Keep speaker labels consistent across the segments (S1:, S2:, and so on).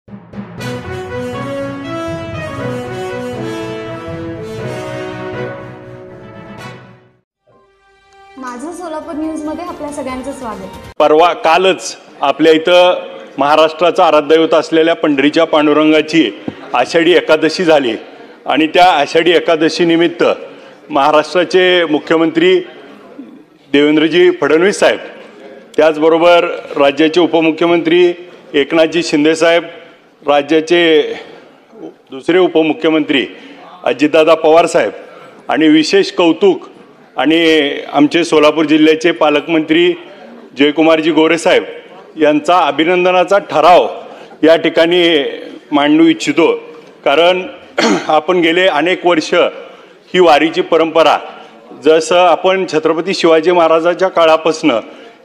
S1: माझं सोलापूर न्यूज मध्ये आपल्या सगळ्यांचं स्वागत।
S2: कालच आपल्या इथं महाराष्ट्राचं आराध्यदैवत असलेल्या पंढरीच्या पांडुरंगाची आषाढी एकादशी झाली आणि त्या आषाढी एकादशी निमित्त महाराष्ट्राचे मुख्यमंत्री देवेंद्रजी फडणवीस साहेब, त्याचबरोबर राज्याचे उपमुख्यमंत्री एकनाथजी शिंदे साहेब, राज्याचे दुसरे उपमुख्यमंत्री अजितदादा पवार साहेब आणि विशेष कौतुक आणि आमचे सोलापूर जिल्ह्याचे पालकमंत्री जयकुमारजी गोरे साहेब यांचा अभिनंदनाचा ठराव या ठिकाणी मांडू इच्छितो। कारण आपण गेले अनेक वर्ष ही वारीची परंपरा, जसं आपण छत्रपती शिवाजी महाराजांच्या काळापासून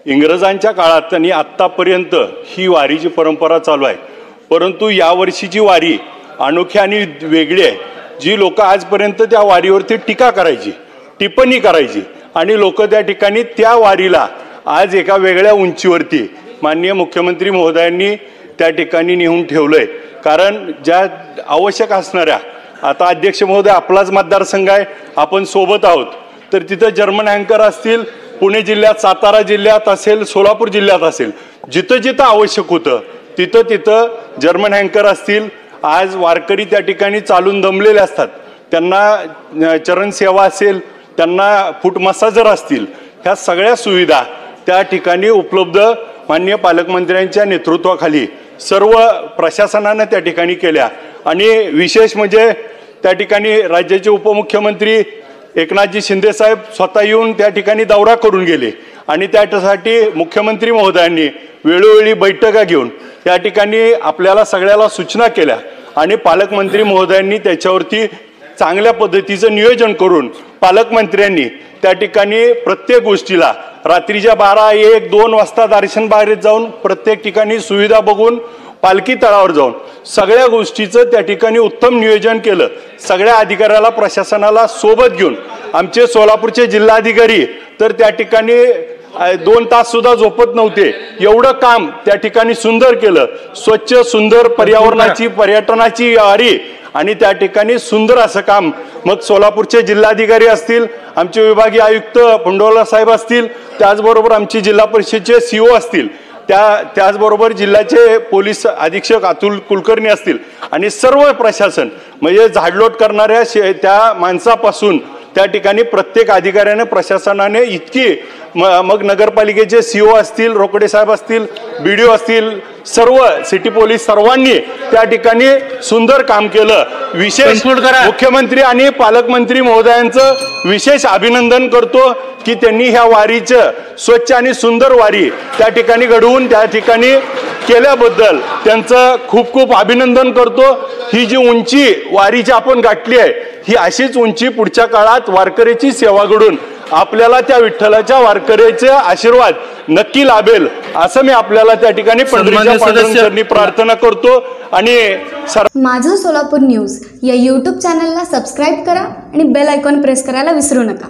S2: इंग्रजांच्या काळात आणि आत्तापर्यंत ही वारीची परंपरा चालू आहे। परंतु यावर्षीची वारी अनोखी आणि वेगळी आहे। जी लोक आजपर्यंत त्या वारीवरती टीका करायची, टिप्पणी करायची आणि लोक त्या ठिकाणी त्या वारीला आज एका वेगळ्या उंचीवरती माननीय मुख्यमंत्री महोदयांनी त्या ठिकाणी नेऊन ठेवलंय। कारण ज्या आवश्यक असणाऱ्या, आता अध्यक्ष महोदय आपलाच मतदारसंघ आहे, आपण सोबत आहोत, तर तिथं जर्मन हँकर असतील, पुणे जिल्ह्यात, सातारा जिल्ह्यात असेल, सोलापूर जिल्ह्यात असेल, जिथं जिथं आवश्यक होतं तिथं तिथं जर्मन हँकर असतील। आज वारकरी त्या ठिकाणी चालून दमलेले असतात, त्यांना चरणसेवा असेल, त्यांना फूट मसाजर असतील, ह्या सगळ्या सुविधा त्या ठिकाणी उपलब्ध माननीय पालकमंत्र्यांच्या नेतृत्वाखाली सर्व प्रशासनाने त्या ठिकाणी केल्या। आणि विशेष म्हणजे त्या ठिकाणी राज्याचे उपमुख्यमंत्री एकनाथजी शिंदे साहेब स्वतः येऊन त्या ठिकाणी दौरा करून गेले आणि त्यासाठी मुख्यमंत्री महोदयांनी वेळोवेळी बैठका घेऊन त्या ठिकाणी आपल्याला सगळ्याला सूचना केल्या आणि पालकमंत्री महोदयांनी त्याच्यावरती चांगल्या पद्धतीचं नियोजन करून पालकमंत्र्यांनी त्या ठिकाणी प्रत्येक गोष्टीला रात्रीच्या 12, 1, 2 वाजता दर्शन बाहेर जाऊन प्रत्येक ठिकाणी सुविधा बघून पालखी तळावर जाऊन सगळ्या गोष्टीचं त्या ठिकाणी उत्तम नियोजन केलं। सगळ्या अधिकाऱ्याला, प्रशासनाला सोबत घेऊन आमचे सोलापूरचे जिल्हाधिकारी तर त्या ठिकाणी 2 तास सुद्धा झोपत नव्हते, एवढं काम त्या ठिकाणी सुंदर केलं। स्वच्छ सुंदर पर्यावरणाची, पर्यटनाची वारी आणि त्या ठिकाणी सुंदर असं काम, मग सोलापूरचे जिल्हाधिकारी असतील, आमचे विभागीय आयुक्त पंडोला साहेब असतील, त्याचबरोबर आमचे जिल्हा परिषदेचे सीओ असतील, त्याचबरोबर जिल्ह्याचे पोलीस अधीक्षक अतुल कुलकर्णी असतील आणि सर्व प्रशासन, म्हणजे झाडलोट करणाऱ्या त्या माणसापासून त्या ठिकाणी प्रत्येक अधिकाऱ्याने, प्रशासनाने इतकी, मग नगरपालिकेचे सीओ असतील, रोकडे साहेब असतील, बीडीओ असतील, सर्व सिटी पोलीस सर्वांनी त्या ठिकाणी सुंदर काम केलं। विशेष मुख्यमंत्री आणि पालकमंत्री महोदयांचं विशेष अभिनंदन करतो की त्यांनी ह्या वारीचं स्वच्छ आणि सुंदर वारी त्या ठिकाणी घडवून त्या ठिकाणी केल्याबद्दल त्यांचं खूप खूप अभिनंदन करतो। ही जी उंची वारीची आपण गाठली आहे, ही अशीच उंची पुढच्या काळात वारकऱ्याची सेवा घडून आपल्याला त्या विठ्ठलाच्या वारकऱ्याचा आशीर्वाद नक्की लाभेल असं मी आपल्याला त्या ठिकाणी पंढरीच्या पांडुरंगांनी प्रार्थना करतो। आणि
S1: माझं सोलापूर न्यूज या YouTube चॅनलला सबस्क्राईब करा आणि बेल आयकॉन प्रेस करायला विसरू नका।